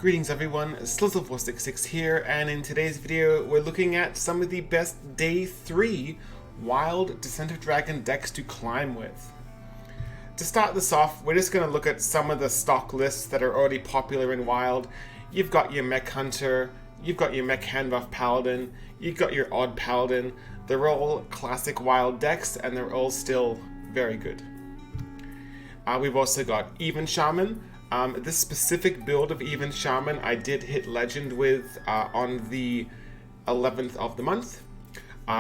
Greetings everyone, Slizzle466 here, and in today's video we're looking at some of the best Day 3 Wild Descent of Dragon decks to climb with. To start this off, we're just going to look at some of the stock lists that are already popular in Wild. You've got your Mech Hunter, you've got your Mech Hunter Paladin, you've got your Odd Paladin. They're all classic Wild decks and they're all still very good. We've also got Even Shaman. This specific build of Even Shaman I did hit Legend with on the 11th of the month.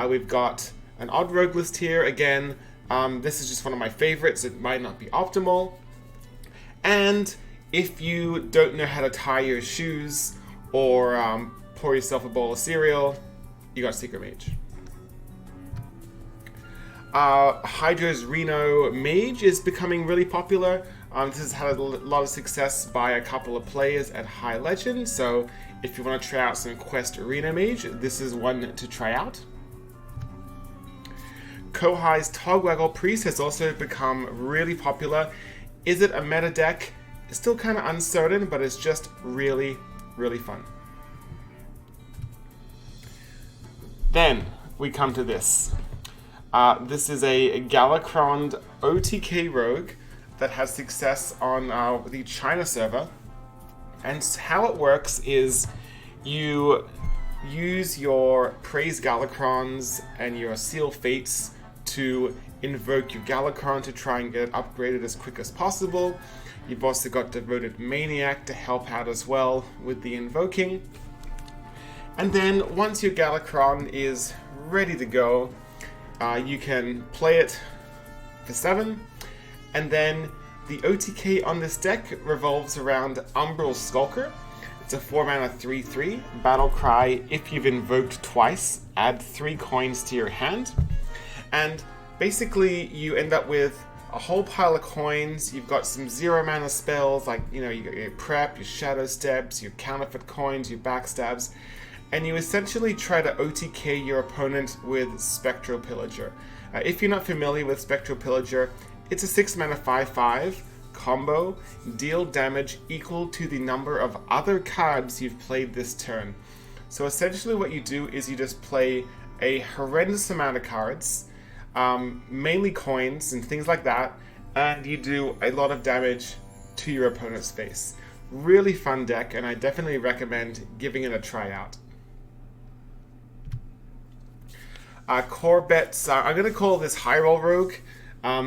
We've got an Odd Rogue list here. Again, this is just one of my favorites. It might not be optimal. And if you don't know how to tie your shoes or pour yourself a bowl of cereal, you got Secret Mage. Hydra's Reno Mage is becoming really popular. This has had a lot of success by a couple of players at High Legend, so if you want to try out some Quest Arena Mage, this is one to try out. Kohai's Togwaggle Priest has also become really popular. Is it a meta deck? It's still kind of uncertain, but it's just really, really fun. Then we come to this. This is a Galakrond OTK Rogue that has success on the China server. And how it works is you use your Praise Galakronds and your Seal Fates to invoke your Galakrond to try and get it upgraded as quick as possible. You've also got Devoted Maniac to help out as well with the invoking. And then once your Galakrond is ready to go, you can play it for 7. And then the OTK on this deck revolves around Umbral Skulker. It's a 4-mana 3/3 battle cry. If you've invoked twice, add 3 coins to your hand. And basically you end up with a whole pile of coins. You've got some 0-mana spells like, you got your prep, your shadow steps, your counterfeit coins, your backstabs. And you essentially try to OTK your opponent with Spectral Pillager. If you're not familiar with Spectral Pillager, it's a 6-mana 5/5 combo. Deal damage equal to the number of other cards you've played this turn. So essentially what you do is you just play a horrendous amount of cards, mainly coins and things like that, and you do a lot of damage to your opponent's face. Really fun deck, and I definitely recommend giving it a try out. Core bets, I'm going to call this Highroll Rogue.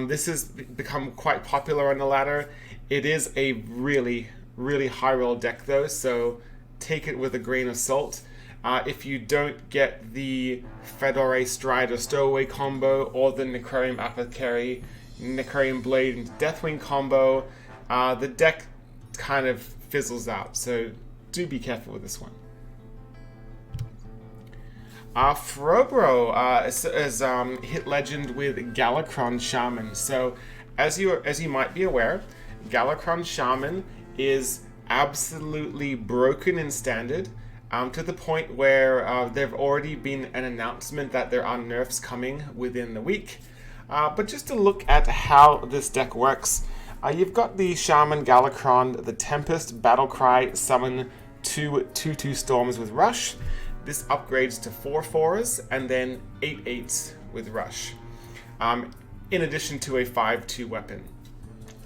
This has become quite popular on the ladder. It is a really, really high roll deck though, so take it with a grain of salt. If you don't get the Fedore Stride or Stowaway combo, or the Necrarium Apothecary, Necrarium Blade and Deathwing combo, the deck kind of fizzles out, so do be careful with this one. SrAwA has hit Legend with Galakrond Shaman. So, as you might be aware, Galakrond Shaman is absolutely broken in Standard, to the point where there've already been an announcement that there are nerfs coming within the week. But just to look at how this deck works, you've got the Shaman Galakrond, the Tempest Battlecry summon 2 2/2 storms with Rush. This upgrades to 4/4s and then 8/8s with Rush, in addition to a 5/2 weapon.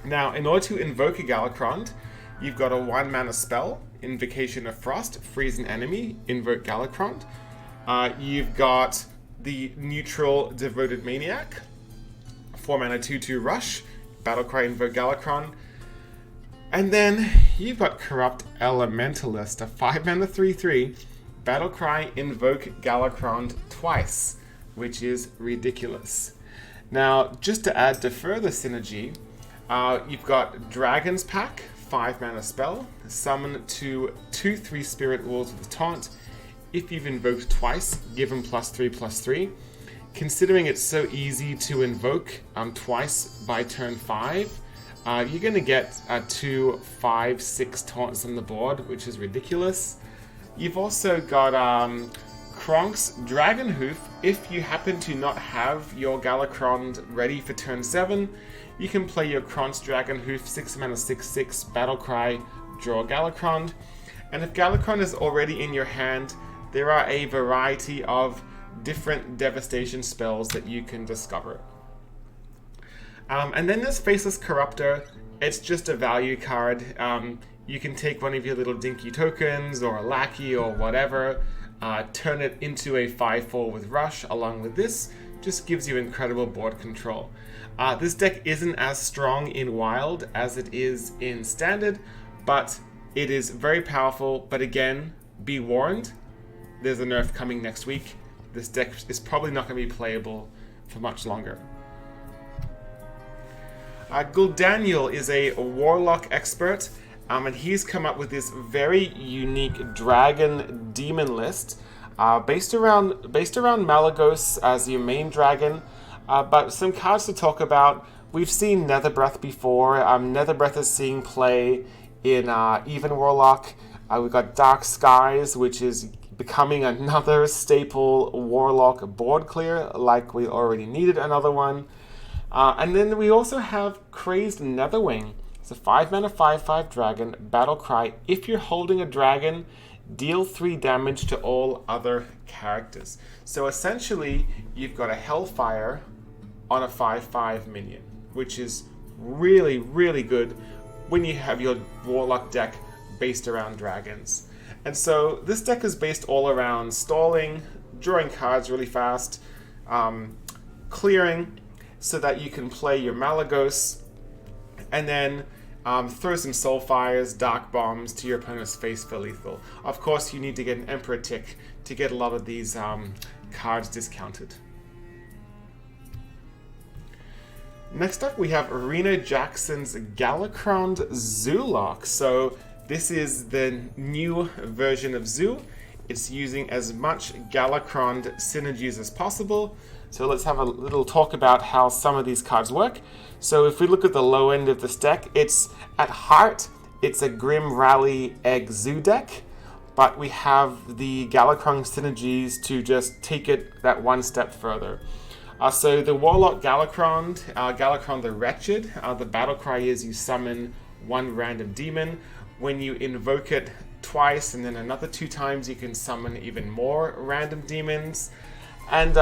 Now, in order to invoke a Galakrond, you've got a 1-mana spell, Invocation of Frost, freeze an enemy, invoke Galakrond. You've got the neutral Devoted Maniac, 4-mana 2/2 Rush, Battlecry, invoke Galakrond. And then you've got Corrupt Elementalist, a 5-mana 3/3, Battlecry, invoke Galakrond twice, which is ridiculous. Now, just to add to further synergy, you've got Dragon's Pack, 5-mana spell, summon 2 2/3 Spirit Wolves with Taunt. If you've invoked twice, give them +3/+3. Considering it's so easy to invoke twice by turn 5, you're going to get 2 5/6 taunts on the board, which is ridiculous. You've also got Kronk's Dragonhoof. If you happen to not have your Galakrond ready for turn 7, you can play your Kronk's Dragonhoof, 6-mana 6/6 Battlecry, draw Galakrond. And if Galakrond is already in your hand, there are a variety of different devastation spells that you can discover. And then there's Faceless Corruptor. It's just a value card. You can take one of your little dinky tokens or a lackey or whatever, turn it into a 5/4 with Rush along with this. Just gives you incredible board control. This deck isn't as strong in Wild as it is in Standard, but it is very powerful. But again, be warned, there's a nerf coming next week. This deck is probably not going to be playable for much longer. Gul'Daniel is a Warlock expert, and he's come up with this very unique Dragon Demon list based around Malygos as your main dragon. But some cards to talk about. We've seen Netherbreath before. Netherbreath is seeing play in Even Warlock. We've got Dark Skies, which is becoming another staple Warlock board clear, like we already needed another one. And then we also have Crazed Netherwing. It's a 5-mana 5/5 dragon, battle cry. If you're holding a dragon, deal 3 damage to all other characters. So essentially, you've got a Hellfire on a 5/5 minion, which is really, really good when you have your Warlock deck based around dragons. And so this deck is based all around stalling, drawing cards really fast, clearing so that you can play your Malygos, and then throw some Soulfires, Dark Bombs to your opponent's face for lethal. Of course, you need to get an Emperor Tick to get a lot of these cards discounted. Next up, we have Reno Jackson's Galakrond Zoolock. So this is the new version of Zoo. It's using as much Galakrond synergies as possible. So let's have a little talk about how some of these cards work. So if we look at the low end of this deck, it's at heart, it's a Grim Rally Egg Zoo deck, but we have the Galakrond synergies to just take it that one step further. So the Warlock Galakrond, Galakrond the Wretched, the battle cry is you summon one random demon. When you invoke it twice and then another 2 times, you can summon even more random demons. And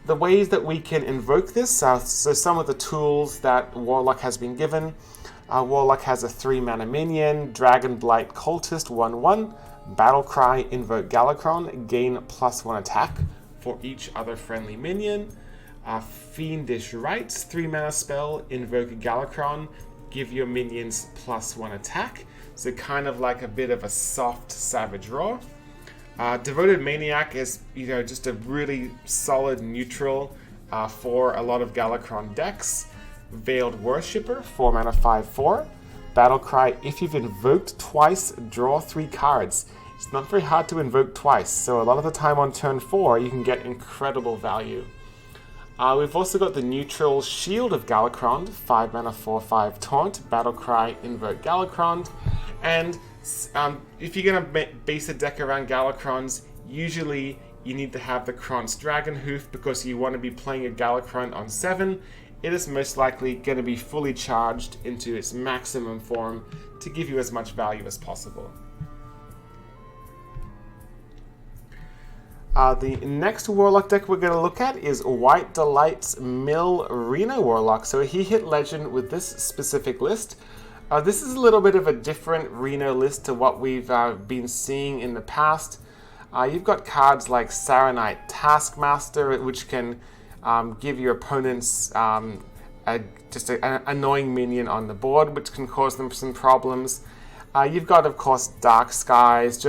the ways that we can invoke this, so some of the tools that Warlock has been given. Warlock has a 3-mana minion, Dragon Blight Cultist 1/1, battle cry, invoke Galakrond, gain +1 attack for each other friendly minion. Fiendish Rites, 3-mana spell, invoke Galakrond, give your minions +1 attack. So kind of like a bit of a soft Savage Roar. Devoted Maniac is, just a really solid neutral for a lot of Galakrond decks. Veiled Worshipper, 4-mana 5/4. Battle cry, if you've invoked twice, draw 3 cards. It's not very hard to invoke twice, so a lot of the time on turn 4, you can get incredible value. We've also got the neutral Shield of Galakrond, 5-mana 4/5 Taunt, battle cry, invoke Galakrond. And if you're going to base a deck around Galakronds, usually you need to have the Krond's Dragon Hoof because you want to be playing a Galakrond on 7. It is most likely going to be fully charged into its maximum form to give you as much value as possible. The next Warlock deck we're going to look at is White Delight's Mill Reno Warlock. So he hit Legend with this specific list. This is a little bit of a different Reno list to what we've been seeing in the past. You've got cards like Saronite Taskmaster, which can give your opponents just an annoying minion on the board, which can cause them some problems. You've got, of course, Dark Skies.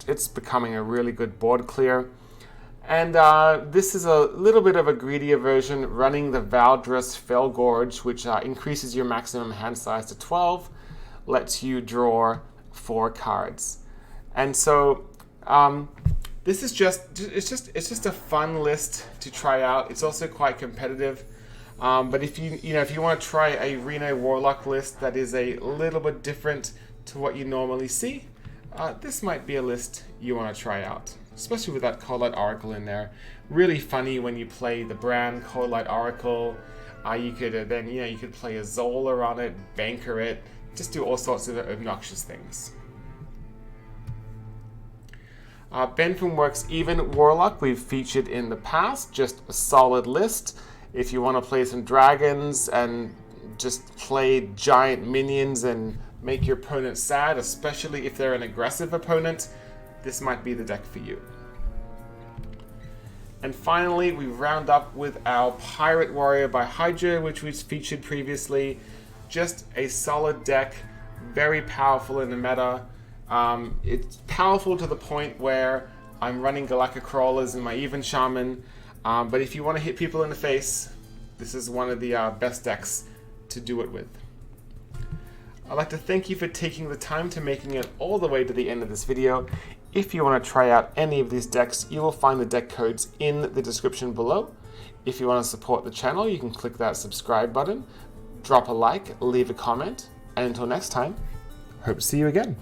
It's becoming a really good board clear. And this is a little bit of a greedier version, running the Valdrus Felgorge, which increases your maximum hand size to 12, lets you draw 4 cards. And so this is just a fun list to try out. It's also quite competitive. But if you want to try a Reno Warlock list that is a little bit different to what you normally see, this might be a list you want to try out, especially with that Coldlight Oracle in there. Really funny when you play the brand Coldlight Oracle. You could play a Zola on it, banker it, just do all sorts of obnoxious things. Bentham Works Even Warlock we've featured in the past, just a solid list. If you want to play some dragons and just play giant minions and make your opponent sad, especially if they're an aggressive opponent, this might be the deck for you. And finally, we round up with our Pirate Warrior by Hydra, which we've featured previously. Just a solid deck, very powerful in the meta. It's powerful to the point where I'm running Galactic Crawlers in my Even Shaman, but if you want to hit people in the face, this is one of the best decks to do it with. I'd like to thank you for taking the time to making it all the way to the end of this video. If you want to try out any of these decks, you will find the deck codes in the description below. If you want to support the channel, you can click that subscribe button, drop a like, leave a comment, and until next time, hope to see you again.